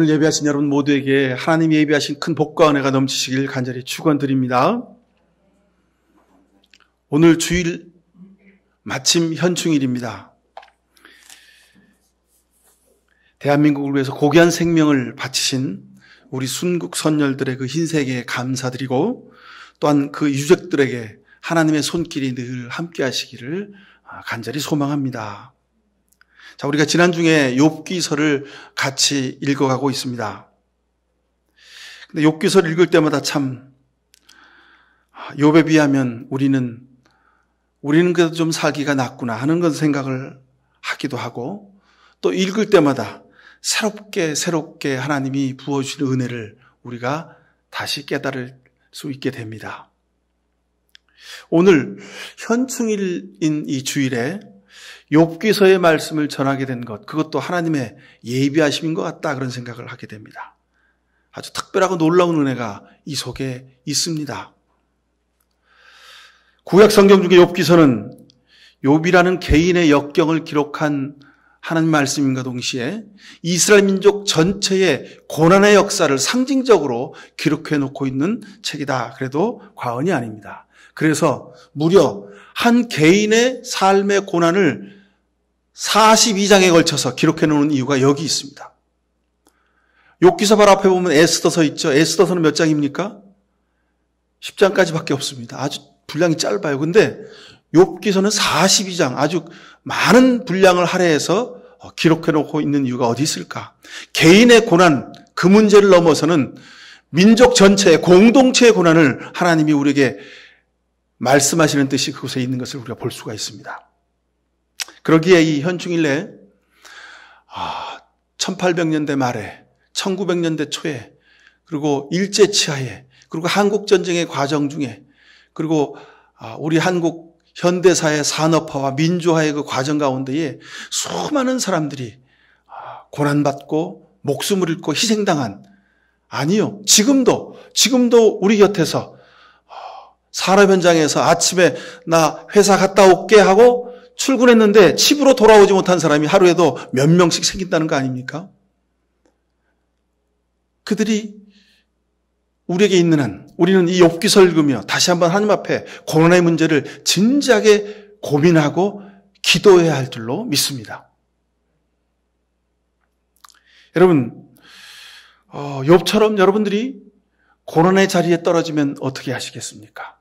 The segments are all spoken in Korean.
오늘 예배하신 여러분 모두에게 하나님이 예비하신 큰 복과 은혜가 넘치시길 간절히 축원드립니다. 오늘 주일 마침 현충일입니다. 대한민국을 위해서 고귀한 생명을 바치신 우리 순국 선열들의 그 흰세계에 감사드리고 또한 그 유족들에게 하나님의 손길이 늘 함께 하시기를 간절히 소망합니다. 자, 우리가 지난주에 욥기서를 같이 읽어가고 있습니다. 근데 욥기서를 읽을 때마다 참 욥에 비하면 우리는 그래도 좀 살기가 낫구나 하는 건 생각을 하기도 하고 또 읽을 때마다 새롭게 하나님이 부어주시는 은혜를 우리가 다시 깨달을 수 있게 됩니다. 오늘 현충일인 이 주일에 욥기서의 말씀을 전하게 된 것, 그것도 하나님의 예비하심인 것 같다 그런 생각을 하게 됩니다. 아주 특별하고 놀라운 은혜가 이 속에 있습니다. 구약 성경 중에 욥기서는 욥이라는 개인의 역경을 기록한 하나님 말씀인과 동시에 이스라엘 민족 전체의 고난의 역사를 상징적으로 기록해 놓고 있는 책이다. 그래도 과언이 아닙니다. 그래서 무려 한 개인의 삶의 고난을 42장에 걸쳐서 기록해 놓은 이유가 여기 있습니다. 욥기서 바로 앞에 보면 에스더서 있죠. 에스더서는 몇 장입니까? 10장까지밖에 없습니다. 아주 분량이 짧아요. 근데 욥기서는 42장, 아주 많은 분량을 할애해서 기록해 놓고 있는 이유가 어디 있을까? 개인의 고난, 그 문제를 넘어서는 민족 전체의 공동체의 고난을 하나님이 우리에게 말씀하시는 뜻이 그곳에 있는 것을 우리가 볼 수가 있습니다. 그러기에 이 현충일 내에 1800년대 말에 1900년대 초에 그리고 일제치하에 그리고 한국전쟁의 과정 중에 그리고 우리 한국 현대사의 산업화와 민주화의 그 과정 가운데에 수많은 사람들이 고난받고 목숨을 잃고 희생당한, 아니요, 지금도 우리 곁에서 산업 현장에서 아침에 나 회사 갔다 올게 하고 출근했는데 집으로 돌아오지 못한 사람이 하루에도 몇 명씩 생긴다는 거 아닙니까? 그들이 우리에게 있는 한 우리는 이 욥기서를 읽으며 다시 한번 하나님 앞에 고난의 문제를 진지하게 고민하고 기도해야 할 줄로 믿습니다. 여러분, 욥처럼 여러분들이 고난의 자리에 떨어지면 어떻게 하시겠습니까?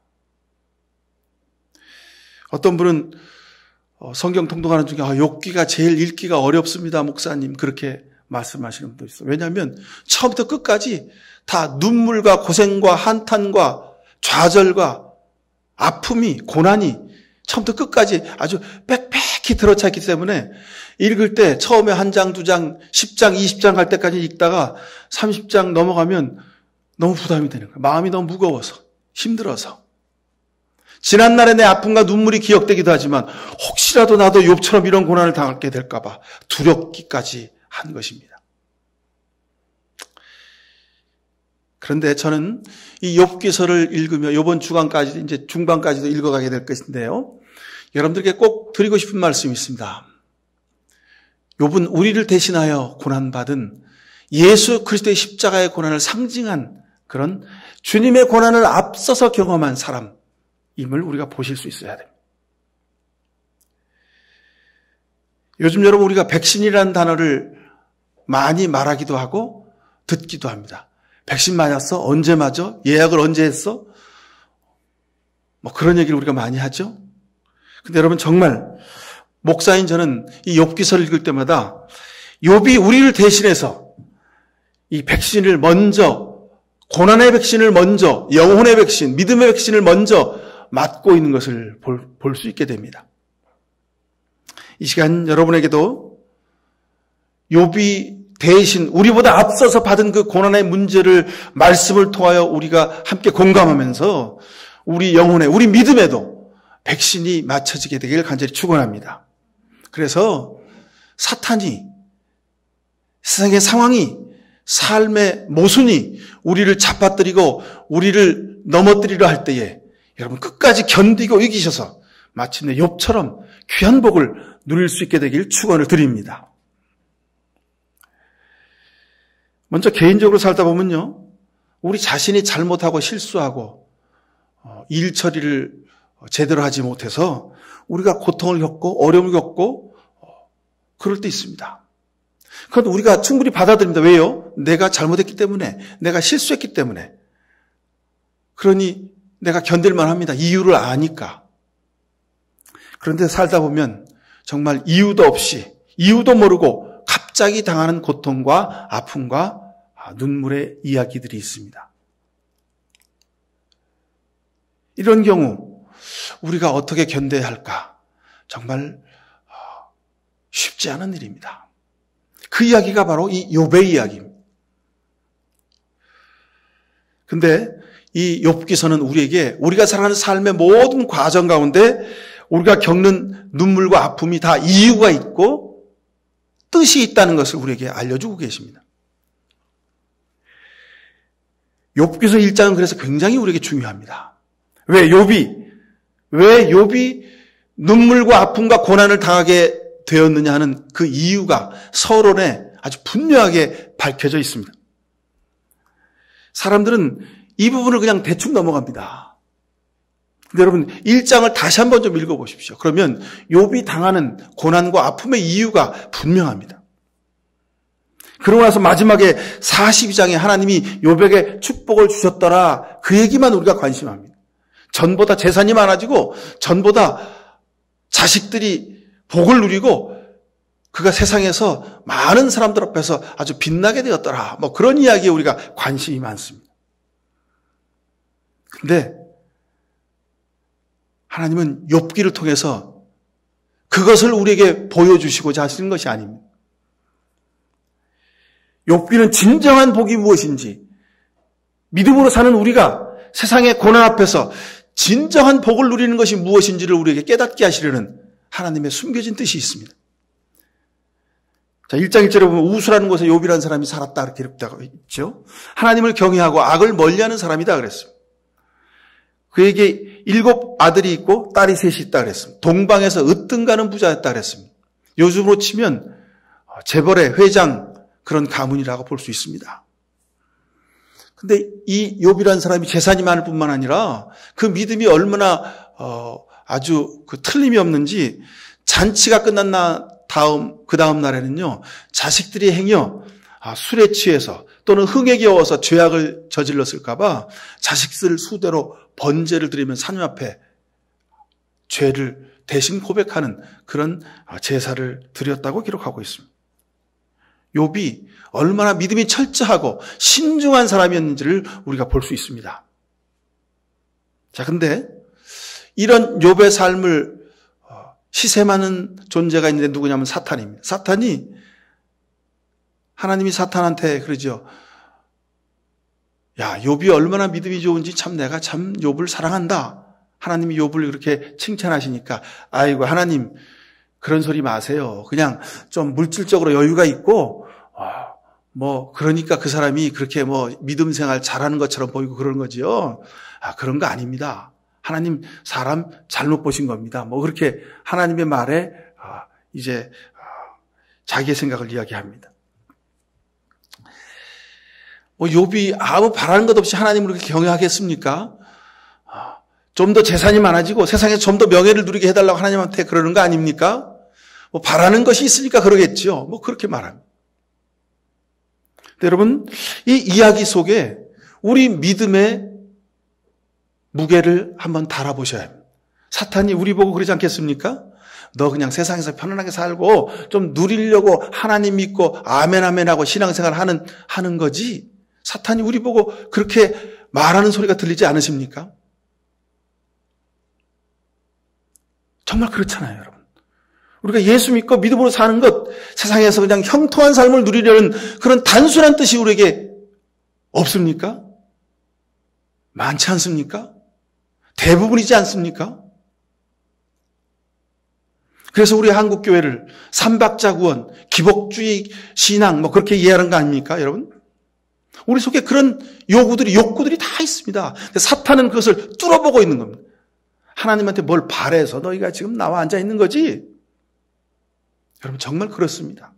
어떤 분은 성경 통독하는 중에 욥기가 제일 읽기가 어렵습니다, 목사님. 그렇게 말씀하시는 분도 있어요. 왜냐하면 처음부터 끝까지 다 눈물과 고생과 한탄과 좌절과 아픔이, 고난이 처음부터 끝까지 아주 빽빽히 들어찼기 때문에 읽을 때 처음에 한 장, 두 장, 10장, 20장 갈 때까지 읽다가 30장 넘어가면 너무 부담이 되는 거예요. 마음이 너무 무거워서, 힘들어서. 지난날의 내 아픔과 눈물이 기억되기도 하지만 혹시라도 나도 욥처럼 이런 고난을 당하게 될까 봐 두렵기까지 한 것입니다. 그런데 저는 이 욥기서를 읽으며 이번 주간까지 이제 중반까지도 읽어가게 될 것인데요. 여러분들께 꼭 드리고 싶은 말씀이 있습니다. 욥은 우리를 대신하여 고난받은 예수 그리스도의 십자가의 고난을 상징한 그런 주님의 고난을 앞서서 경험한 사람임을 우리가 보실 수 있어야 됩니다. 요즘 여러분 우리가 백신이라는 단어를 많이 말하기도 하고 듣기도 합니다. 백신 맞았어? 언제 맞아? 예약을 언제 했어? 뭐 그런 얘기를 우리가 많이 하죠. 근데 여러분 정말 목사인 저는 이 욥기서를 읽을 때마다 욥이 우리를 대신해서 이 백신을 먼저, 고난의 백신을 먼저, 영혼의 백신, 믿음의 백신을 먼저 맞고 있는 것을 볼 수 있게 됩니다. 이 시간 여러분에게도 욥이 대신 우리보다 앞서서 받은 그 고난의 문제를 말씀을 통하여 우리가 함께 공감하면서 우리 영혼에, 우리 믿음에도 백신이 맞춰지게 되길 간절히 축원합니다. 그래서 사탄이, 세상의 상황이, 삶의 모순이 우리를 잡아뜨리고 우리를 넘어뜨리려 할 때에 여러분 끝까지 견디고 이기셔서 마침내 욥처럼 귀한 복을 누릴 수 있게 되길 축원을 드립니다. 먼저 개인적으로 살다 보면요, 우리 자신이 잘못하고 실수하고 일 처리를 제대로 하지 못해서 우리가 고통을 겪고 어려움을 겪고 그럴 때 있습니다. 그건 우리가 충분히 받아들입니다. 왜요? 내가 잘못했기 때문에, 내가 실수했기 때문에. 그러니 내가 견딜만 합니다. 이유를 아니까. 그런데 살다 보면 정말 이유도 없이, 이유도 모르고 갑자기 당하는 고통과 아픔과 눈물의 이야기들이 있습니다. 이런 경우 우리가 어떻게 견뎌야 할까? 정말 쉽지 않은 일입니다. 그 이야기가 바로 이 욥의 이야기입니다. 근데 이 욥기서는 우리에게 우리가 살아가는 삶의 모든 과정 가운데 우리가 겪는 눈물과 아픔이 다 이유가 있고 뜻이 있다는 것을 우리에게 알려주고 계십니다. 욥기서 1장은 그래서 굉장히 우리에게 중요합니다. 왜 욥이 눈물과 아픔과 고난을 당하게 되었느냐 하는 그 이유가 서론에 아주 분명하게 밝혀져 있습니다. 사람들은 이 부분을 그냥 대충 넘어갑니다. 근데 여러분 1장을 다시 한번 좀 읽어보십시오. 그러면 욥이 당하는 고난과 아픔의 이유가 분명합니다. 그러고 나서 마지막에 42장에 하나님이 욥에게 축복을 주셨더라, 그 얘기만 우리가 관심합니다. 전보다 재산이 많아지고 전보다 자식들이 복을 누리고 그가 세상에서 많은 사람들 앞에서 아주 빛나게 되었더라, 뭐 그런 이야기에 우리가 관심이 많습니다. 근데 하나님은 욥기를 통해서 그것을 우리에게 보여주시고자 하시는 것이 아닙니다. 욥기는 진정한 복이 무엇인지, 믿음으로 사는 우리가 세상의 고난 앞에서 진정한 복을 누리는 것이 무엇인지를 우리에게 깨닫게 하시려는 하나님의 숨겨진 뜻이 있습니다. 자, 1장 1절에 보면 우수라는 곳에 욥이라는 사람이 살았다 이렇게 기록되고 있죠. 하나님을 경외하고 악을 멀리하는 사람이다 그랬습니다. 그에게 7 아들이 있고 딸이 셋이 있다 그랬습니다. 동방에서 으뜸가는 부자였다 그랬습니다. 요즘으로 치면 재벌의 회장 그런 가문이라고 볼 수 있습니다. 근데 이 욥이라는 사람이 재산이 많을 뿐만 아니라 그 믿음이 얼마나 아주 그 틀림이 없는지, 잔치가 끝난 그 다음 날에는요, 자식들이 행여 술에 취해서 또는 흥에 겨워서 죄악을 저질렀을까봐 자식들 수대로 번제를 드리면서 하나님 앞에 죄를 대신 고백하는 그런 제사를 드렸다고 기록하고 있습니다. 욥이 얼마나 믿음이 철저하고 신중한 사람이었는지를 우리가 볼 수 있습니다. 자, 근데 이런 욥의 삶을 시샘하는 존재가 있는데 누구냐면 사탄입니다. 사탄이, 하나님이 사탄한테 그러죠. 야, 욥이 얼마나 믿음이 좋은지 참 내가 참 욥을 사랑한다. 하나님이 욥을 그렇게 칭찬하시니까, 아이고 하나님 그런 소리 마세요. 그냥 좀 물질적으로 여유가 있고 그러니까 그 사람이 그렇게 믿음 생활 잘하는 것처럼 보이고 그러는 거지요. 그런 거 아닙니다. 하나님 사람 잘못 보신 겁니다. 그렇게 하나님의 말에 이제 자기의 생각을 이야기합니다. 욥이 아무 바라는 것 없이 하나님을 그렇게 경외하겠습니까? 좀 더 재산이 많아지고 세상에 좀 더 명예를 누리게 해달라고 하나님한테 그러는 거 아닙니까? 바라는 것이 있으니까 그러겠죠. 그렇게 말합니다. 여러분, 이 이야기 속에 우리 믿음의 무게를 한번 달아보셔야 합니다. 사탄이 우리 보고 그러지 않겠습니까? 너 그냥 세상에서 편안하게 살고 좀 누리려고 하나님 믿고 아멘 아멘 하고 신앙생활 하는 거지. 사탄이 우리 보고 그렇게 말하는 소리가 들리지 않으십니까? 정말 그렇잖아요, 여러분. 우리가 예수 믿고 믿음으로 사는 것, 세상에서 그냥 형통한 삶을 누리려는 그런 단순한 뜻이 우리에게 없습니까? 많지 않습니까? 대부분이지 않습니까? 그래서 우리 한국교회를 삼박자구원, 기복주의 신앙 그렇게 이해하는 거 아닙니까, 여러분? 우리 속에 그런 욕구들이 다 있습니다. 사탄은 그것을 뚫어보고 있는 겁니다. 하나님한테 뭘 바래서 너희가 지금 나와 앉아 있는 거지? 여러분, 정말 그렇습니다.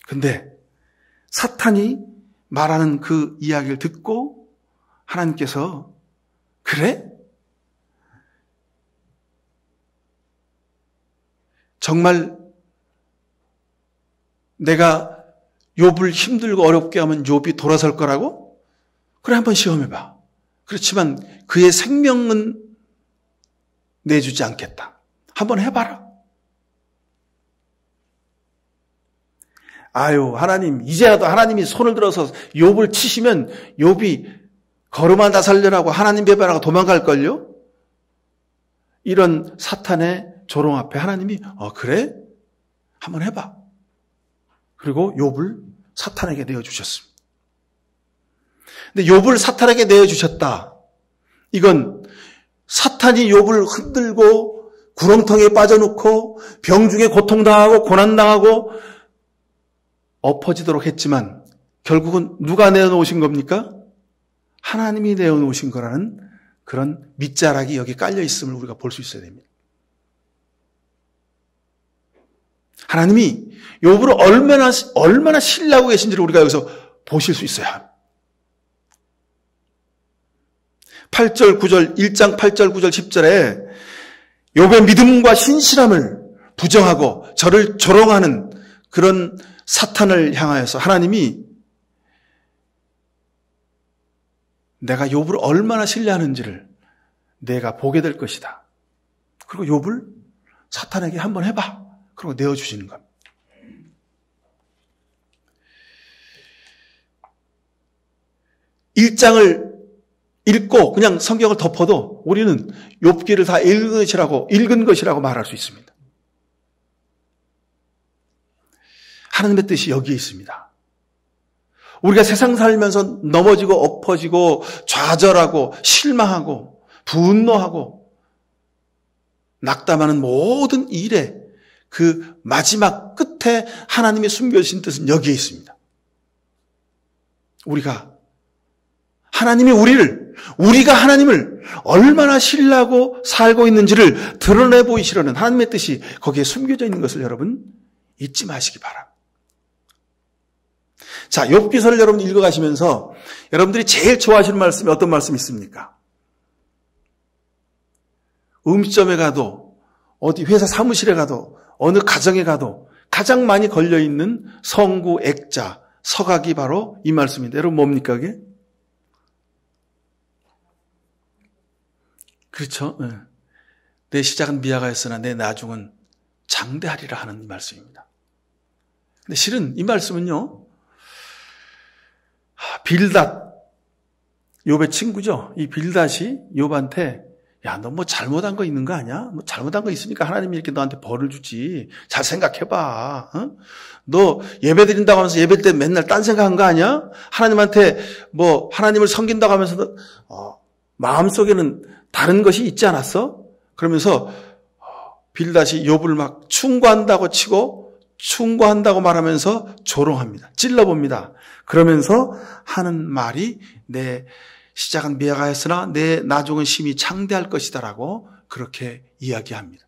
근데 사탄이 말하는 그 이야기를 듣고 하나님께서 그래? 정말 내가 욥을 힘들고 어렵게 하면 욥이 돌아설 거라고? 그래, 한번 시험해봐. 그렇지만 그의 생명은 내주지 않겠다. 한번 해봐라. 아유, 하나님, 이제라도 하나님이 손을 들어서 욥을 치시면 욥이 걸음만 다 살려라고 하나님 배반하고 도망갈걸요? 이런 사탄의 조롱 앞에 하나님이 그래? 한번 해봐. 그리고 욥을 사탄에게 내어주셨습니다. 근데 욥을 사탄에게 내어주셨다. 이건 사탄이 욥을 흔들고 구렁텅이에 빠져놓고 병중에 고통당하고 고난당하고 엎어지도록 했지만 결국은 누가 내어놓으신 겁니까? 하나님이 내어놓으신 거라는 그런 밑자락이 여기 깔려 있음을 우리가 볼 수 있어야 됩니다. 하나님이 욥을 얼마나 신뢰하고 계신지를 우리가 여기서 보실 수 있어야 합니다. 8절, 9절, 1장 8절, 9절, 10절에 욥의 믿음과 신실함을 부정하고 저를 조롱하는 그런 사탄을 향하여서 하나님이 내가 욥을 얼마나 신뢰하는지를 내가 보게 될 것이다. 그리고 욥을 사탄에게 한번 해봐. 그리고 내어주시는 겁니다. (1장을) 읽고 그냥 성경을 덮어도 우리는 욥기를 다 읽은 것이라고 말할 수 있습니다. 하나님의 뜻이 여기에 있습니다. 우리가 세상 살면서 넘어지고 엎어지고 좌절하고 실망하고 분노하고 낙담하는 모든 일에 그 마지막 끝에 하나님이 숨겨주신 뜻은 여기에 있습니다. 하나님이 우리가 하나님을 얼마나 신뢰하고 살고 있는지를 드러내 보이시려는 하나님의 뜻이 거기에 숨겨져 있는 것을 여러분 잊지 마시기 바랍니다. 자, 욥기서를 여러분 읽어가시면서 여러분들이 제일 좋아하시는 말씀이 어떤 말씀이 있습니까? 음식점에 가도 어디 회사 사무실에 가도 어느 가정에 가도 가장 많이 걸려있는 성구, 액자, 서각이 바로 이 말씀인데 여러분 뭡니까 그게? 그렇죠. 내 시작은 미약하였으나 내 나중은 장대하리라 하는 이 말씀입니다. 근데 실은 이 말씀은요. 빌닷, 욥의 친구죠. 이 빌닷이 욥한테 야, 너 뭐 잘못한 거 있는 거 아니야? 뭐 잘못한 거 있으니까 하나님이 이렇게 너한테 벌을 주지. 잘 생각해봐. 너 예배 드린다고 하면서 예배 때 맨날 딴 생각한 거 아니야? 하나님한테 뭐 하나님을 섬긴다고 하면서 마음속에는 다른 것이 있지 않았어? 그러면서 빌닷이 욥을 막 충고한다고 치고 충고한다고 말하면서 조롱합니다. 찔러봅니다. 그러면서 하는 말이 내 시작은 미약하였으나 내 나중은 심히 창대할 것이다라고 그렇게 이야기합니다.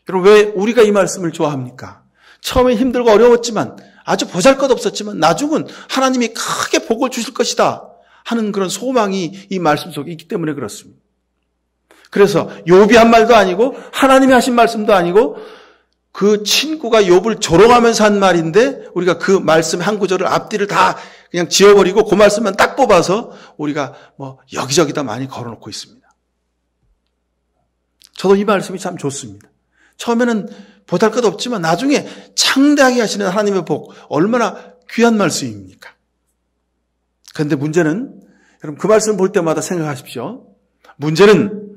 여러분 왜 우리가 이 말씀을 좋아합니까? 처음에 힘들고 어려웠지만 아주 보잘것없었지만 나중은 하나님이 크게 복을 주실 것이다 하는 그런 소망이 이 말씀 속에 있기 때문에 그렇습니다. 그래서 욥이 한 말도 아니고 하나님이 하신 말씀도 아니고 그 친구가 욥을 조롱하면서 한 말인데 우리가 그 말씀의 한 구절을 앞뒤를 다 그냥 지워버리고 그 말씀만 딱 뽑아서 우리가 뭐 여기저기다 많이 걸어놓고 있습니다. 저도 이 말씀이 참 좋습니다. 처음에는 보잘것없지만 나중에 창대하게 하시는 하나님의 복 얼마나 귀한 말씀입니까? 그런데 문제는 여러분 그 말씀 볼 때마다 생각하십시오. 문제는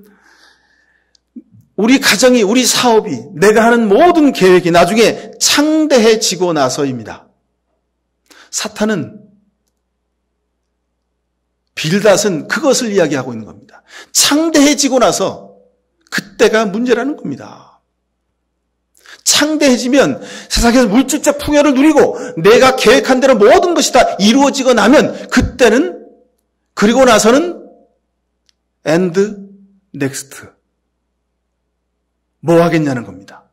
우리 가정이, 우리 사업이, 내가 하는 모든 계획이 나중에 창대해지고 나서입니다. 사탄은, 빌닷은 그것을 이야기하고 있는 겁니다. 창대해지고 나서 그때가 문제라는 겁니다. 창대해지면 세상에서 물질적 풍요를 누리고 내가 계획한 대로 모든 것이 다 이루어지고 나면 그때는, 그리고 나서는 and next. 뭐 하겠냐는 겁니다.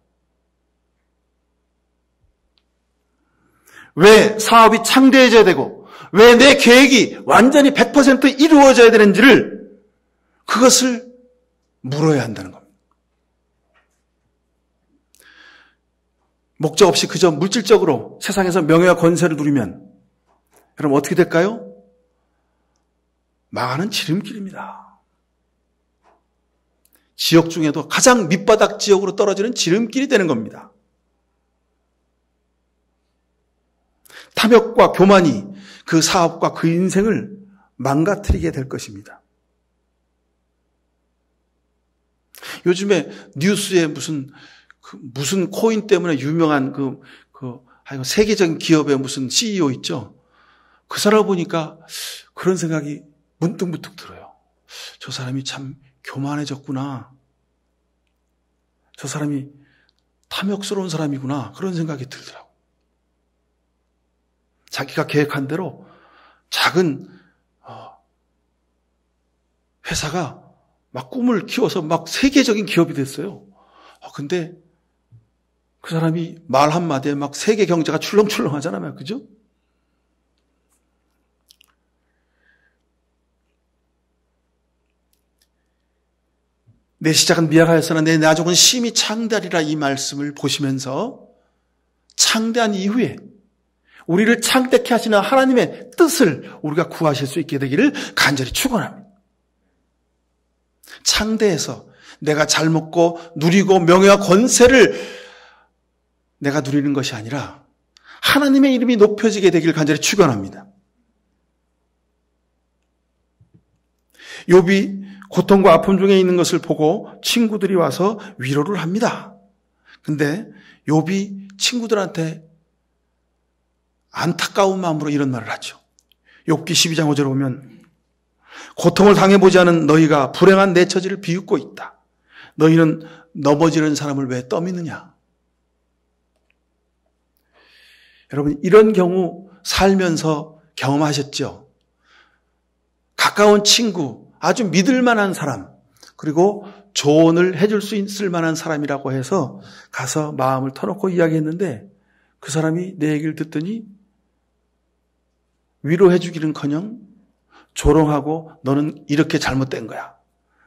왜 사업이 창대해져야 되고 왜 내 계획이 완전히 100% 이루어져야 되는지를 그것을 물어야 한다는 겁니다. 목적 없이 그저 물질적으로 세상에서 명예와 권세를 누리면 여러분 어떻게 될까요? 망하는 지름길입니다. 지역 중에도 가장 밑바닥 지역으로 떨어지는 지름길이 되는 겁니다. 탐욕과 교만이 그 사업과 그 인생을 망가뜨리게 될 것입니다. 요즘에 뉴스에 무슨 코인 때문에 유명한 세계적인 기업의 무슨 CEO 있죠? 그 사람을 보니까 그런 생각이 문득문득 들어요. 저 사람이 참 교만해졌구나. 저 사람이 탐욕스러운 사람이구나. 그런 생각이 들더라고요. 자기가 계획한 대로 작은 회사가 막 꿈을 키워서 막 세계적인 기업이 됐어요. 근데 그 사람이 말 한마디에 막 세계 경제가 출렁출렁 하잖아요. 그죠? 내 시작은 미약하였으나 내 나중은 심히 창대하리라 이 말씀을 보시면서 창대한 이후에 우리를 창대케 하시는 하나님의 뜻을 우리가 구하실 수 있게 되기를 간절히 축원합니다. 창대해서 내가 잘 먹고 누리고 명예와 권세를 내가 누리는 것이 아니라 하나님의 이름이 높여지게 되기를 간절히 축원합니다. 욥이 고통과 아픔 중에 있는 것을 보고 친구들이 와서 위로를 합니다. 근데 욥이 친구들한테 안타까운 마음으로 이런 말을 하죠. 욥기 12장 5절에 보면 고통을 당해보지 않은 너희가 불행한 내 처지를 비웃고 있다. 너희는 넘어지는 사람을 왜 떠미느냐. 여러분 이런 경우 살면서 경험하셨죠? 가까운 친구, 아주 믿을 만한 사람, 그리고 조언을 해줄 수 있을 만한 사람이라고 해서 가서 마음을 터놓고 이야기했는데 그 사람이 내 얘기를 듣더니 위로해주기는커녕 조롱하고 너는 이렇게 잘못된 거야.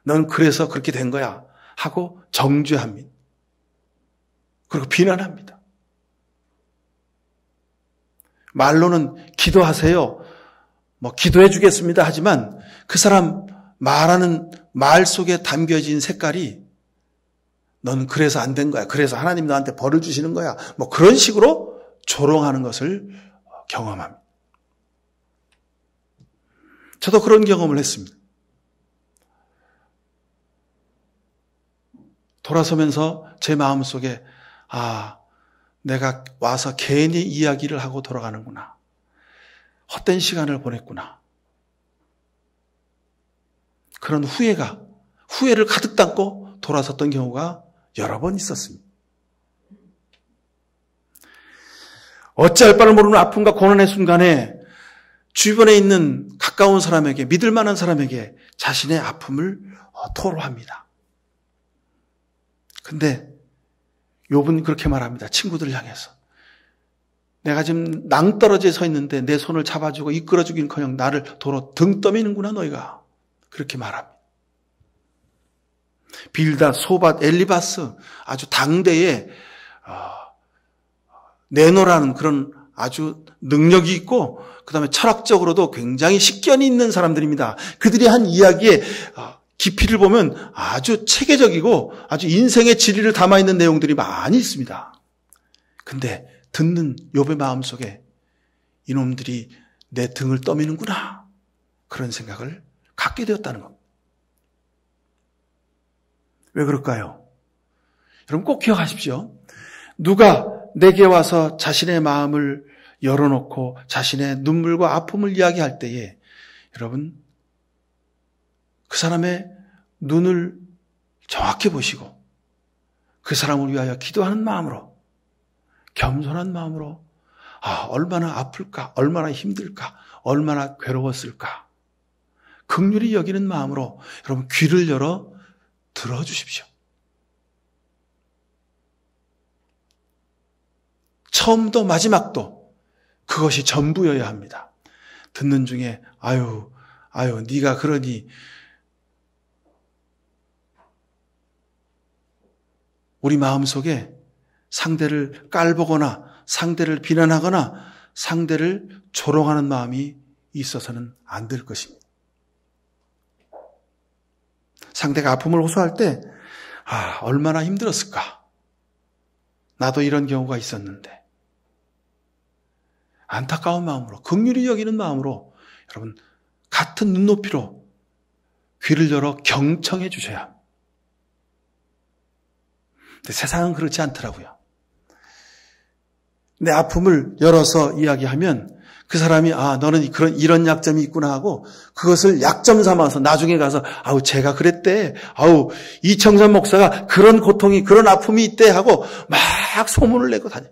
너는 그래서 그렇게 된 거야. 하고 정죄합니다. 그리고 비난합니다. 말로는 기도하세요. 기도해 주겠습니다. 하지만 그 사람 말하는 말 속에 담겨진 색깔이 너는 그래서 안 된 거야. 그래서 하나님 너한테 벌을 주시는 거야. 그런 식으로 조롱하는 것을 경험합니다. 저도 그런 경험을 했습니다. 돌아서면서 제 마음속에 내가 와서 괜히 이야기를 하고 돌아가는구나. 헛된 시간을 보냈구나. 그런 후회를 가득 담고 돌아섰던 경우가 여러 번 있었습니다. 어찌할 바를 모르는 아픔과 고난의 순간에 주변에 있는 가까운 사람에게, 믿을 만한 사람에게 자신의 아픔을 토로합니다. 근데 욥은 그렇게 말합니다. 친구들을 향해서. 내가 지금 낭떠러지에 서 있는데 내 손을 잡아주고 이끌어주기는커녕 나를 도로 등 떠미는구나 너희가. 그렇게 말합니다. 빌닷, 소밧, 엘리바스 아주 당대에 내노라는 그런 아주 능력이 있고 그다음에 철학적으로도 굉장히 식견이 있는 사람들입니다. 그들이 한 이야기에 깊이를 보면 아주 체계적이고 아주 인생의 진리를 담아있는 내용들이 많이 있습니다. 근데 듣는 욥의 마음속에 이놈들이 내 등을 떠미는구나. 그런 생각을 갖게 되었다는 겁니다. 왜 그럴까요? 여러분 꼭 기억하십시오. 누가 내게 와서 자신의 마음을 열어놓고 자신의 눈물과 아픔을 이야기할 때에 여러분 그 사람의 눈을 정확히 보시고 그 사람을 위하여 기도하는 마음으로 겸손한 마음으로 얼마나 아플까, 얼마나 힘들까, 얼마나 괴로웠을까 긍휼히 여기는 마음으로 여러분 귀를 열어 들어주십시오. 처음도 마지막도 그것이 전부여야 합니다. 듣는 중에 아유 네가 그러니 우리 마음속에 상대를 깔보거나 상대를 비난하거나 상대를 조롱하는 마음이 있어서는 안 될 것입니다. 상대가 아픔을 호소할 때 얼마나 힘들었을까. 나도 이런 경우가 있었는데. 안타까운 마음으로, 긍휼히 여기는 마음으로 여러분 같은 눈높이로 귀를 열어 경청해 주셔야 합니다. 근데 세상은 그렇지 않더라고요. 내 아픔을 열어서 이야기하면 그 사람이 너는 이런 약점이 있구나 하고 그것을 약점 삼아서 나중에 가서 제가 그랬대. 이청산 목사가 그런 고통이 그런 아픔이 있대 하고 막 소문을 내고 다녀.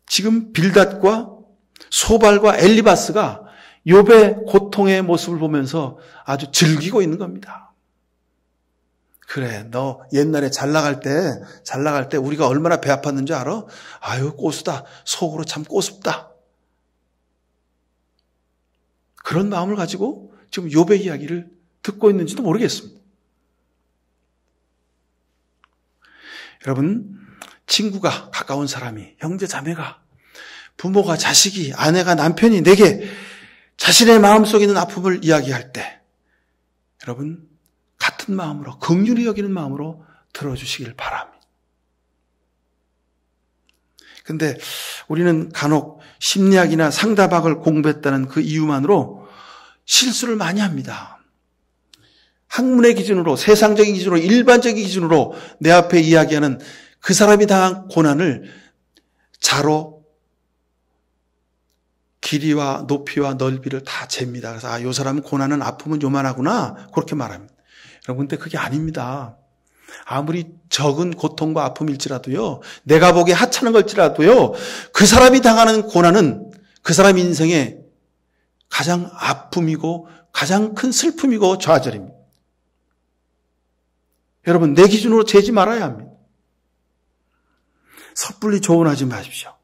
지금 빌닷과 소발과 엘리바스가 욥의 고통의 모습을 보면서 아주 즐기고 있는 겁니다. 그래, 너 옛날에 잘 나갈 때 우리가 얼마나 배 아팠는지 알아? 꼬수다. 속으로 참 꼬숩다. 그런 마음을 가지고 지금 욥의 이야기를 듣고 있는지도 모르겠습니다. 여러분, 친구가, 가까운 사람이, 형제 자매가, 부모가, 자식이, 아내가, 남편이 내게 자신의 마음속에 있는 아픔을 이야기할 때 여러분 같은 마음으로, 긍휼히 여기는 마음으로 들어주시길 바랍니다. 근데 우리는 간혹 심리학이나 상담학을 공부했다는 그 이유만으로 실수를 많이 합니다. 학문의 기준으로, 세상적인 기준으로, 일반적인 기준으로 내 앞에 이야기하는 그 사람이 당한 고난을 자로 길이와 높이와 넓이를 다 잽니다. 그래서 이 사람은 고난은 아픔은 요만하구나 그렇게 말합니다. 여러분 근데 그게 아닙니다. 아무리 적은 고통과 아픔일지라도요, 내가 보기에 하찮은 걸지라도요, 그 사람이 당하는 고난은 그 사람 인생의 가장 아픔이고 가장 큰 슬픔이고 좌절입니다. 여러분 내 기준으로 재지 말아야 합니다. 섣불리 조언하지 마십시오.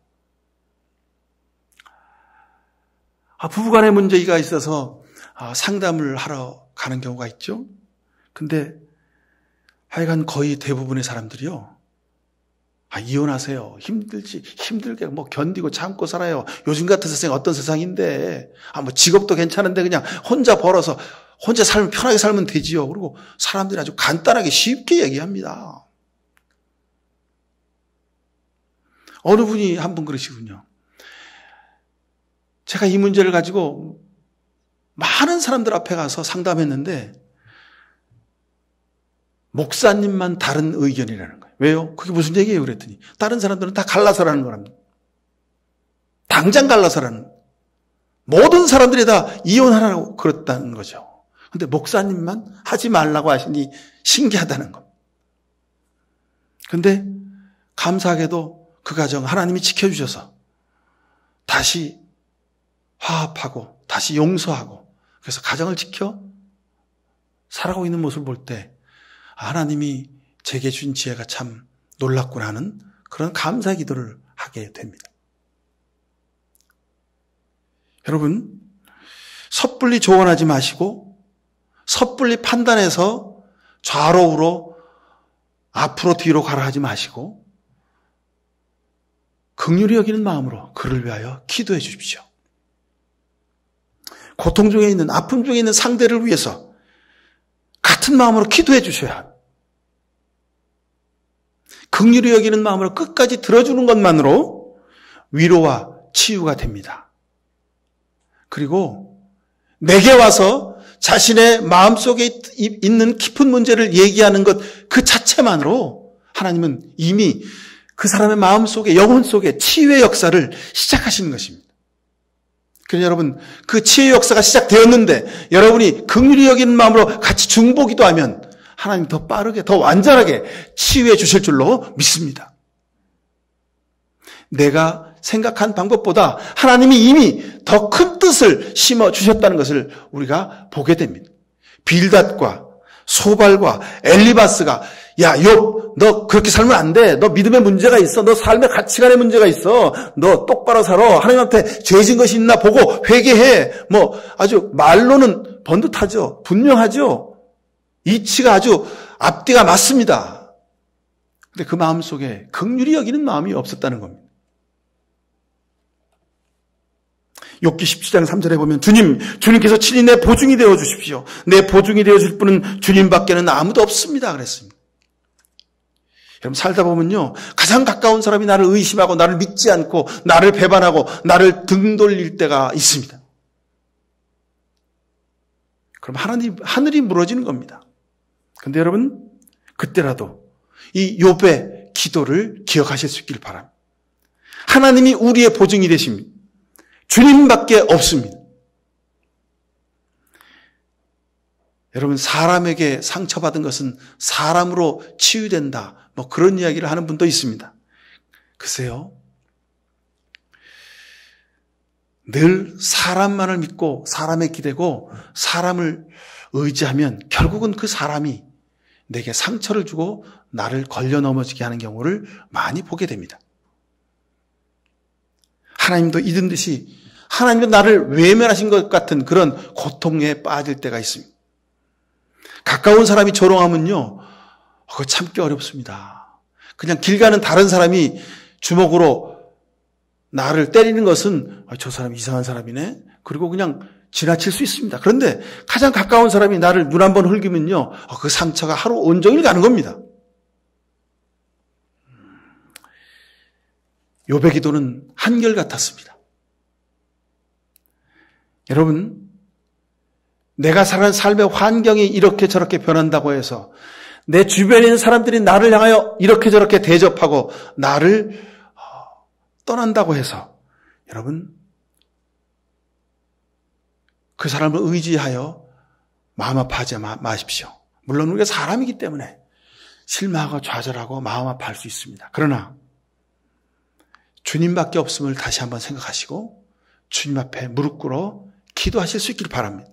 부부간의 문제가 있어서 상담을 하러 가는 경우가 있죠. 근데 하여간 거의 대부분의 사람들이요, 이혼하세요. 힘들게 견디고 참고 살아요. 요즘 같은 세상이 어떤 세상인데, 직업도 괜찮은데 그냥 혼자 벌어서 혼자 편하게 살면 되지요. 그리고 사람들이 아주 간단하게 쉽게 얘기합니다. 어느 분이 한 분 그러시군요. 제가 이 문제를 가지고 많은 사람들 앞에 가서 상담했는데 목사님만 다른 의견이라는 거예요. 왜요? 그게 무슨 얘기예요? 그랬더니 다른 사람들은 다 갈라서라는 거랍니다. 당장 갈라서라는, 모든 사람들이 다 이혼하라고 그랬다는 거죠. 근데 목사님만 하지 말라고 하시니 신기하다는 겁니다. 근데 감사하게도 그 가정 하나님이 지켜주셔서 다시 화합하고 다시 용서하고 그래서 가정을 지켜 살아가고 있는 모습을 볼 때 하나님이 제게 주신 지혜가 참 놀랍구나 하는 그런 감사의 기도를 하게 됩니다. 여러분, 섣불리 조언하지 마시고 섣불리 판단해서 좌로 우로 앞으로 뒤로 가라 하지 마시고 긍휼히 여기는 마음으로 그를 위하여 기도해 주십시오. 고통 중에 있는, 아픔 중에 있는 상대를 위해서 같은 마음으로 기도해 주셔야 합니다. 긍휼히 여기는 마음으로 끝까지 들어주는 것만으로 위로와 치유가 됩니다. 그리고 내게 와서 자신의 마음속에 있는 깊은 문제를 얘기하는 것 그 자체만으로 하나님은 이미 그 사람의 마음속에, 영혼 속에 치유의 역사를 시작하시는 것입니다. 그래서 여러분, 그 치유의 역사가 시작되었는데 여러분이 긍휼히 여기는 마음으로 같이 중보기도하면 하나님 더 빠르게, 더 완전하게 치유해 주실 줄로 믿습니다. 내가 생각한 방법보다 하나님이 이미 더 큰 뜻을 심어 주셨다는 것을 우리가 보게 됩니다. 빌닷과 소발과 엘리바스가 야, 욥, 너 그렇게 살면 안 돼. 너 믿음에 문제가 있어. 너 삶의 가치관에 문제가 있어. 너 똑바로 살아. 하나님한테 죄진 것이 있나 보고 회개해. 아주 말로는 번듯하죠. 분명하죠. 이치가 아주 앞뒤가 맞습니다. 근데 그 마음 속에 긍휼히 여기는 마음이 없었다는 겁니다. 욥기 17장 3절에 보면 주님께서 친히 내 보증이 되어 주십시오. 내 보증이 되어 줄 분은 주님밖에는 아무도 없습니다. 그랬습니다. 여러분 살다 보면요. 가장 가까운 사람이 나를 의심하고 나를 믿지 않고 나를 배반하고 나를 등 돌릴 때가 있습니다. 그럼 하늘이 무너지는 겁니다. 그런데 여러분 그때라도 이 욥의 기도를 기억하실 수 있길 바랍니다. 하나님이 우리의 보증이 되십니다. 주님밖에 없습니다. 여러분 사람에게 상처받은 것은 사람으로 치유된다. 그런 이야기를 하는 분도 있습니다. 글쎄요. 늘 사람만을 믿고 사람에 기대고 사람을 의지하면 결국은 그 사람이 내게 상처를 주고 나를 걸려 넘어지게 하는 경우를 많이 보게 됩니다. 하나님도 이런 듯이 하나님도 나를 외면하신 것 같은 그런 고통에 빠질 때가 있습니다. 가까운 사람이 조롱하면요. 그거 참기 어렵습니다. 그냥 길 가는 다른 사람이 주먹으로 나를 때리는 것은 저 사람 이상한 사람이네. 그리고 그냥 지나칠 수 있습니다. 그런데 가장 가까운 사람이 나를 눈 한번 흘기면요. 그 상처가 하루 온종일 가는 겁니다. 욥의 기도는 한결같았습니다. 여러분, 내가 살아가는 삶의 환경이 이렇게 저렇게 변한다고 해서 내 주변에 있는 사람들이 나를 향하여 이렇게 저렇게 대접하고 나를 떠난다고 해서 여러분 그 사람을 의지하여 마음 아파하지 마십시오. 물론 우리가 사람이기 때문에 실망하고 좌절하고 마음 아파할 수 있습니다. 그러나 주님밖에 없음을 다시 한번 생각하시고 주님 앞에 무릎 꿇어 기도하실 수 있길 바랍니다.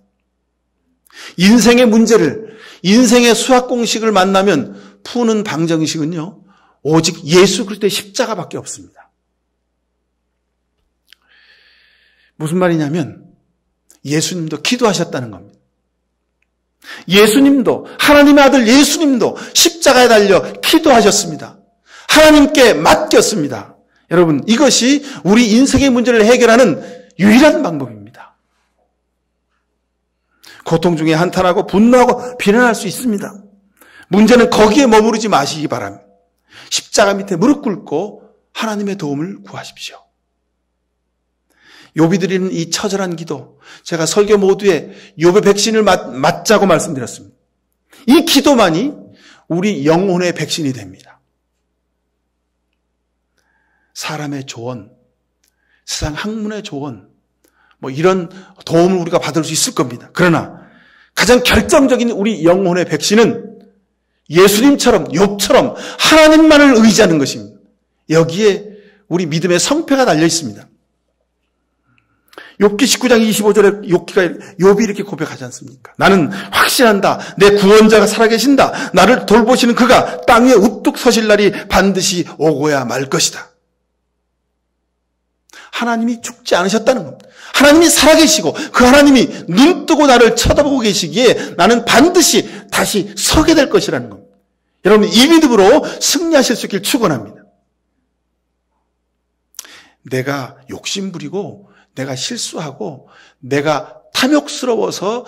인생의 문제를, 인생의 수학 공식을 만나면 푸는 방정식은요, 오직 예수 그리스도의 십자가밖에 없습니다. 무슨 말이냐면 예수님도 기도하셨다는 겁니다. 예수님도, 하나님의 아들 예수님도 십자가에 달려 기도하셨습니다. 하나님께 맡겼습니다. 여러분, 이것이 우리 인생의 문제를 해결하는 유일한 방법입니다. 고통 중에 한탄하고 분노하고 비난할 수 있습니다. 문제는 거기에 머무르지 마시기 바랍니다. 십자가 밑에 무릎 꿇고 하나님의 도움을 구하십시오. 욥이 드리는 이 처절한 기도, 제가 설교 모두에 욥의 백신을 맞자고 말씀드렸습니다. 이 기도만이 우리 영혼의 백신이 됩니다. 사람의 조언, 세상 학문의 조언, 이런 도움을 우리가 받을 수 있을 겁니다. 그러나 가장 결정적인 우리 영혼의 백신은 예수님처럼 욥처럼 하나님만을 의지하는 것입니다. 여기에 우리 믿음의 성패가 달려 있습니다. 욥기 19장 25절에 욥이 이렇게 고백하지 않습니까? 나는 확신한다. 내 구원자가 살아계신다. 나를 돌보시는 그가 땅 위에 우뚝 서실 날이 반드시 오고야 말 것이다. 하나님이 죽지 않으셨다는 겁니다. 하나님이 살아계시고 그 하나님이 눈 뜨고 나를 쳐다보고 계시기에 나는 반드시 다시 서게 될 것이라는 겁니다. 여러분, 이 믿음으로 승리하실 수 있길 축원합니다. 내가 욕심부리고 내가 실수하고 내가 탐욕스러워서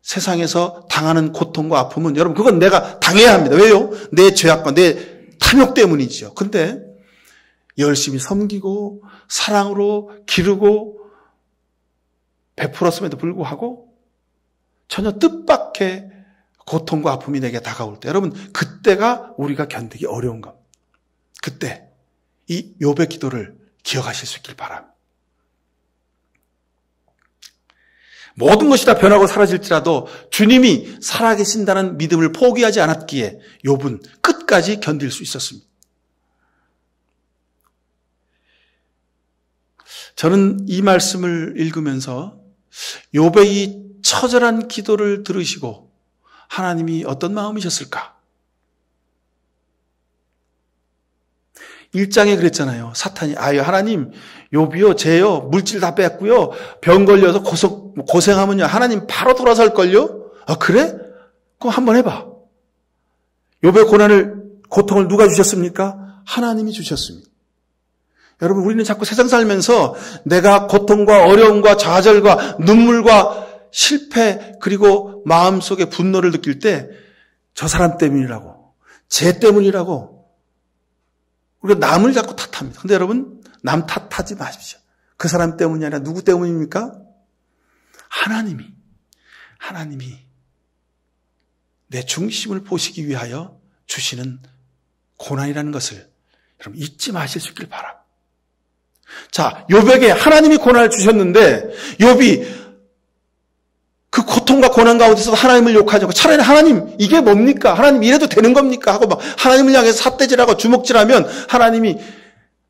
세상에서 당하는 고통과 아픔은 여러분 그건 내가 당해야 합니다. 왜요? 내 죄악과 내 탐욕 때문이죠. 근데 열심히 섬기고 사랑으로 기르고 베풀었음에도 불구하고 전혀 뜻밖의 고통과 아픔이 내게 다가올 때 여러분 그때가 우리가 견디기 어려운 겁니다. 그때 이 욥의 기도를 기억하실 수 있길 바랍니다. 모든 것이 다 변하고 사라질지라도 주님이 살아계신다는 믿음을 포기하지 않았기에 욥은 끝까지 견딜 수 있었습니다. 저는 이 말씀을 읽으면서 욥의 이 처절한 기도를 들으시고 하나님이 어떤 마음이셨을까? 1장에 그랬잖아요. 사탄이 하나님 욥이요 쟤요 물질 다 뺐고요 병 걸려서 고생하면요 하나님 바로 돌아설걸요. 그래? 그럼 한번 해봐. 욥의 고통을 누가 주셨습니까? 하나님이 주셨습니다. 여러분, 우리는 자꾸 세상 살면서 내가 고통과 어려움과 좌절과 눈물과 실패 그리고 마음속에 분노를 느낄 때 저 사람 때문이라고, 쟤 때문이라고 우리가 남을 자꾸 탓합니다. 근데 여러분, 남 탓하지 마십시오. 그 사람 때문이 아니라 누구 때문입니까? 하나님이 내 중심을 보시기 위하여 주시는 고난이라는 것을 여러분 잊지 마실 수 있길 바랍니다. 자, 욥에게 하나님이 고난을 주셨는데 욥이 그 고통과 고난 가운데서 하나님을 욕하지 않고 차라리 하나님 이게 뭡니까? 하나님 이래도 되는 겁니까? 하고 막 하나님을 향해서 삿대질하고 주먹질하면 하나님이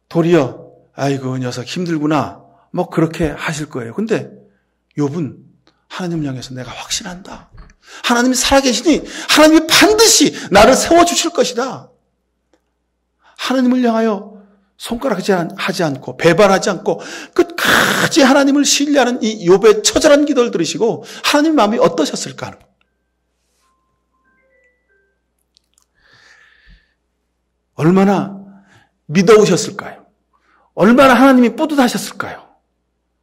도리어 아이고 녀석 힘들구나 뭐 그렇게 하실 거예요. 근데 욥은 하나님을 향해서 내가 확신한다. 하나님이 살아계시니 하나님이 반드시 나를 세워주실 것이다. 하나님을 향하여 손가락하지 않고 배반하지 않고 끝까지 하나님을 신뢰하는 이 욥의 처절한 기도를 들으시고 하나님 마음이 어떠셨을까 하는 거예요. 얼마나 믿어오셨을까요? 얼마나 하나님이 뿌듯하셨을까요?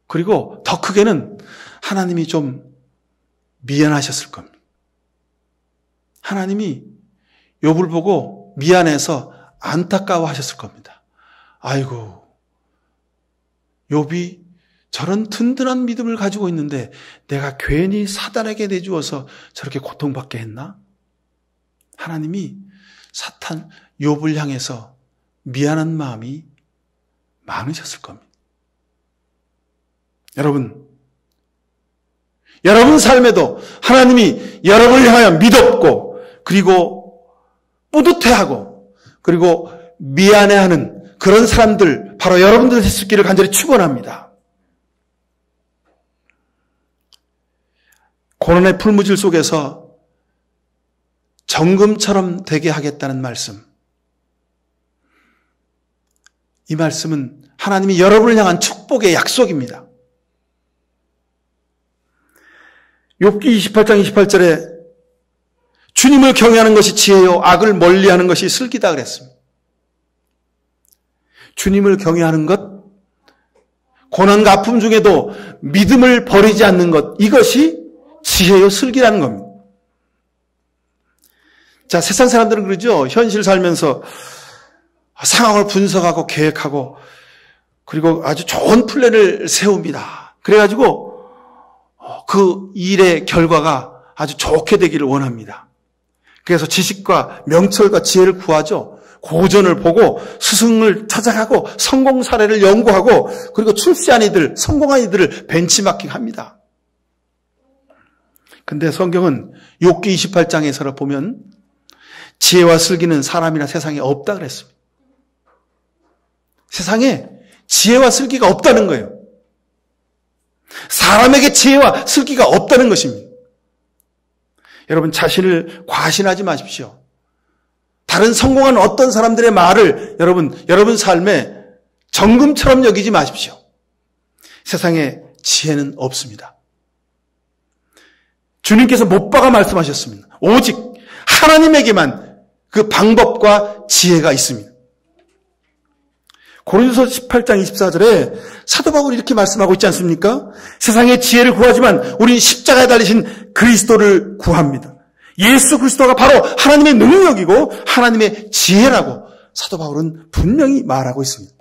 그리고 더 크게는 하나님이 좀 미안하셨을 겁니다. 하나님이 욥을 보고 미안해서 안타까워하셨을 겁니다. 아이고, 욥이 저런 든든한 믿음을 가지고 있는데 내가 괜히 사단에게 내주어서 저렇게 고통받게 했나? 하나님이 욥을 향해서 미안한 마음이 많으셨을 겁니다. 여러분 삶에도 하나님이 여러분을 향하여 믿었고 그리고 뿌듯해하고 그리고 미안해하는 그런 사람들 바로 여러분들 될 수 있기를 간절히 축원합니다. 고난의 풀무질 속에서 정금처럼 되게 하겠다는 말씀. 이 말씀은 하나님이 여러분을 향한 축복의 약속입니다. 욥기 28장 28절에 주님을 경외하는 것이 지혜요 악을 멀리하는 것이 슬기다 그랬습니다. 주님을 경외하는 것, 고난과 아픔 중에도 믿음을 버리지 않는 것, 이것이 지혜요 슬기라는 겁니다. 자, 세상 사람들은 그러죠. 현실 살면서 상황을 분석하고 계획하고 그리고 아주 좋은 플랜을 세웁니다. 그래가지고 그 일의 결과가 아주 좋게 되기를 원합니다. 그래서 지식과 명철과 지혜를 구하죠. 고전을 보고 스승을 찾아가고 성공 사례를 연구하고 그리고 출세한 이들, 성공한 이들을 벤치마킹합니다. 근데 성경은 욥기 28장에서 보면 지혜와 슬기는 사람이나 세상에 없다 그랬습니다. 세상에 지혜와 슬기가 없다는 거예요. 사람에게 지혜와 슬기가 없다는 것입니다. 여러분 자신을 과신하지 마십시오. 다른 성공한 어떤 사람들의 말을 여러분 삶에 정금처럼 여기지 마십시오. 세상에 지혜는 없습니다. 주님께서 못 박아 말씀하셨습니다. 오직 하나님에게만 그 방법과 지혜가 있습니다. 고린도서 18장 24절에 사도 바울이 이렇게 말씀하고 있지 않습니까? 세상의 지혜를 구하지만 우리는 십자가에 달리신 그리스도를 구합니다. 예수 그리스도가 바로 하나님의 능력이고 하나님의 지혜라고 사도 바울은 분명히 말하고 있습니다.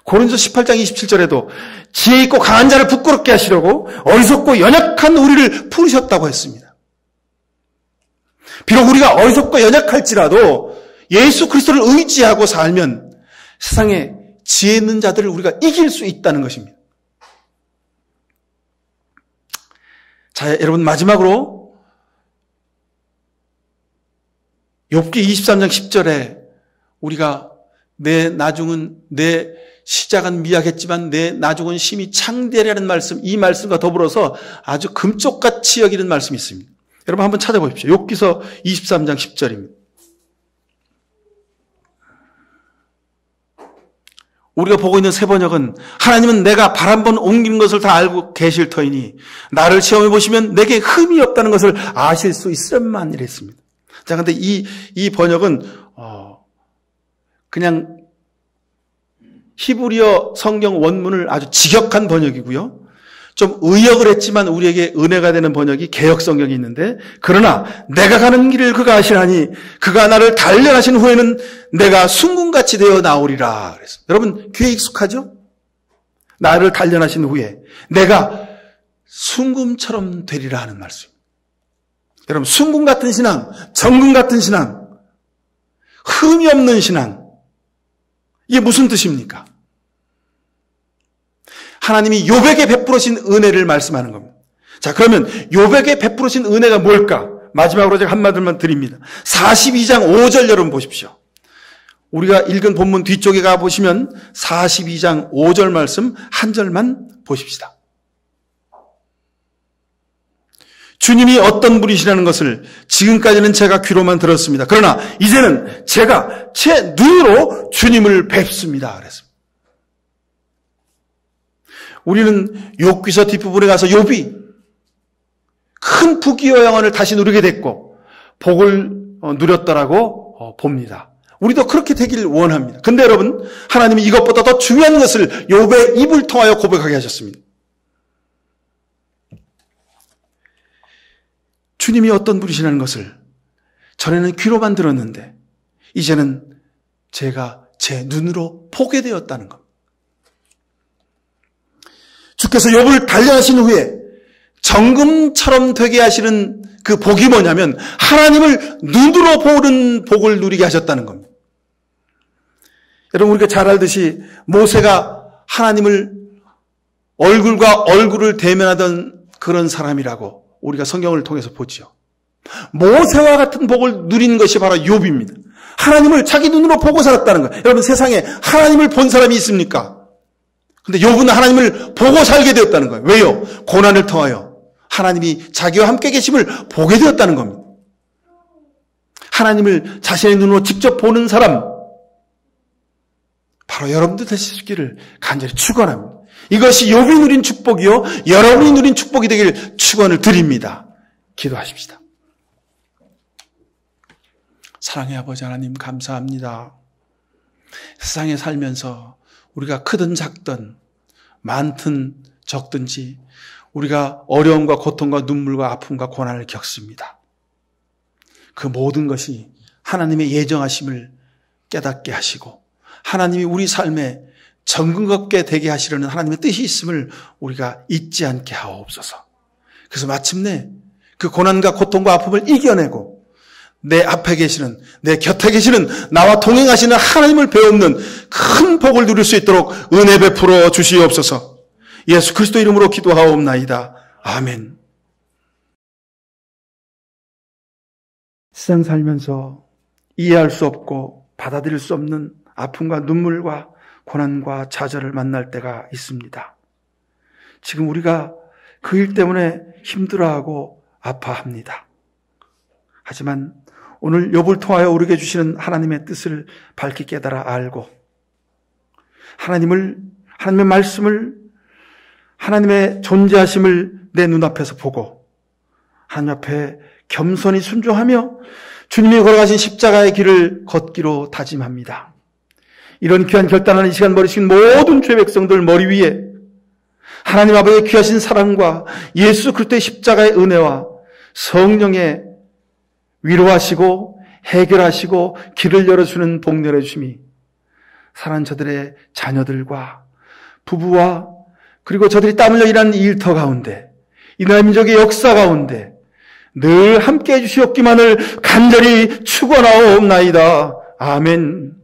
고린도서 18장 27절에도 지혜 있고 강한 자를 부끄럽게 하시려고 어리석고 연약한 우리를 부르셨다고 했습니다. 비록 우리가 어리석고 연약할지라도 예수 그리스도를 의지하고 살면 세상에 지혜 있는 자들을 우리가 이길 수 있다는 것입니다. 자, 여러분 마지막으로 욥기 23장 10절에 우리가 내 나중은 내 시작은 미약했지만 내 나중은 심히 창대하리라는 말씀, 이 말씀과 더불어서 아주 금쪽같이 여기는 말씀이 있습니다. 여러분 한번 찾아보십시오. 욥기서 23장 10절입니다. 우리가 보고 있는 새 번역은 하나님은 내가 발 한 번 옮기는 것을 다 알고 계실 터이니 나를 시험해 보시면 내게 흠이 없다는 것을 아실 수 있으련만 이랬습니다. 자, 근데 이 번역은 그냥 히브리어 성경 원문을 아주 직역한 번역이고요. 좀 의역을 했지만 우리에게 은혜가 되는 번역이 개역 성경이 있는데, 그러나 내가 가는 길을 그가 아시나니 그가 나를 단련하신 후에는 내가 순금같이 되어 나오리라 그랬습니다. 여러분 귀에 익숙하죠? 나를 단련하신 후에 내가 순금처럼 되리라 하는 말씀. 여러분 순금 같은 신앙, 정금 같은 신앙, 흠이 없는 신앙, 이게 무슨 뜻입니까? 하나님이 욥에게 베풀으신 은혜를 말씀하는 겁니다. 자, 그러면 욥에게 베풀으신 은혜가 뭘까? 마지막으로 제가 한마디만 드립니다. 42장 5절 여러분 보십시오. 우리가 읽은 본문 뒤쪽에 가보시면 42장 5절 말씀 한 절만 보십시다. 주님이 어떤 분이시라는 것을 지금까지는 제가 귀로만 들었습니다. 그러나 이제는 제가 제 눈으로 주님을 뵙습니다. 그랬습니다. 우리는 욥기서 뒷부분에 가서 욥이 큰 부귀와 영원을 다시 누리게 됐고 복을 누렸더라고 봅니다. 우리도 그렇게 되길 원합니다. 근데 여러분, 하나님이 이것보다 더 중요한 것을 욥의 입을 통하여 고백하게 하셨습니다. 주님이 어떤 분이시라는 것을 전에는 귀로만 들었는데 이제는 제가 제 눈으로 보게 되었다는 것. 주께서 욥을 단련하신 후에 정금처럼 되게 하시는 그 복이 뭐냐면 하나님을 눈으로 보는 복을 누리게 하셨다는 겁니다. 여러분 우리가 잘 알듯이 모세가 하나님을 얼굴과 얼굴을 대면하던 그런 사람이라고 우리가 성경을 통해서 보지요. 모세와 같은 복을 누린 것이 바로 욥입니다. 하나님을 자기 눈으로 보고 살았다는 거예요. 여러분 세상에 하나님을 본 사람이 있습니까? 근데 욥은 하나님을 보고 살게 되었다는 거예요. 왜요? 고난을 통하여 하나님이 자기와 함께 계심을 보게 되었다는 겁니다. 하나님을 자신의 눈으로 직접 보는 사람, 바로 여러분들 되시기를 간절히 축원합니다. 이것이 욥이 누린 축복이요 여러분이 누린 축복이 되길 축원을 드립니다. 기도하십시다. 사랑의 아버지 하나님 감사합니다. 세상에 살면서 우리가 크든 작든 많든 적든지 우리가 어려움과 고통과 눈물과 아픔과 고난을 겪습니다. 그 모든 것이 하나님의 예정하심을 깨닫게 하시고 하나님이 우리 삶에 정금같게 되게 하시려는 하나님의 뜻이 있음을 우리가 잊지 않게 하옵소서. 그래서 마침내 그 고난과 고통과 아픔을 이겨내고 내 앞에 계시는, 내 곁에 계시는 나와 동행하시는 하나님을 배우는 큰 복을 누릴 수 있도록 은혜 베풀어 주시옵소서. 예수 그리스도 이름으로 기도하옵나이다. 아멘. 세상 살면서 이해할 수 없고 받아들일 수 없는 아픔과 눈물과 고난과 좌절을 만날 때가 있습니다. 지금 우리가 그 일 때문에 힘들어하고 아파합니다. 하지만 오늘 욥을 통하여 우리에게 주시는 하나님의 뜻을 밝히 깨달아 알고 하나님의 말씀을, 하나님의 존재하심을 내 눈앞에서 보고 하나님 앞에 겸손히 순종하며 주님이 걸어가신 십자가의 길을 걷기로 다짐합니다. 이런 귀한 결단하는 이 시간 버리신 모든 죄 백성들 머리 위에 하나님 아버지의 귀하신 사랑과 예수 그리스도의 십자가의 은혜와 성령의 위로하시고 해결하시고 길을 열어주는 복 내려주심이 사랑하는 저들의 자녀들과 부부와 그리고 저들이 땀 흘려 일하는 이 일터 가운데 이 나라 민족의 역사 가운데 늘 함께해 주시옵기만을 간절히 축원하옵나이다. 아멘.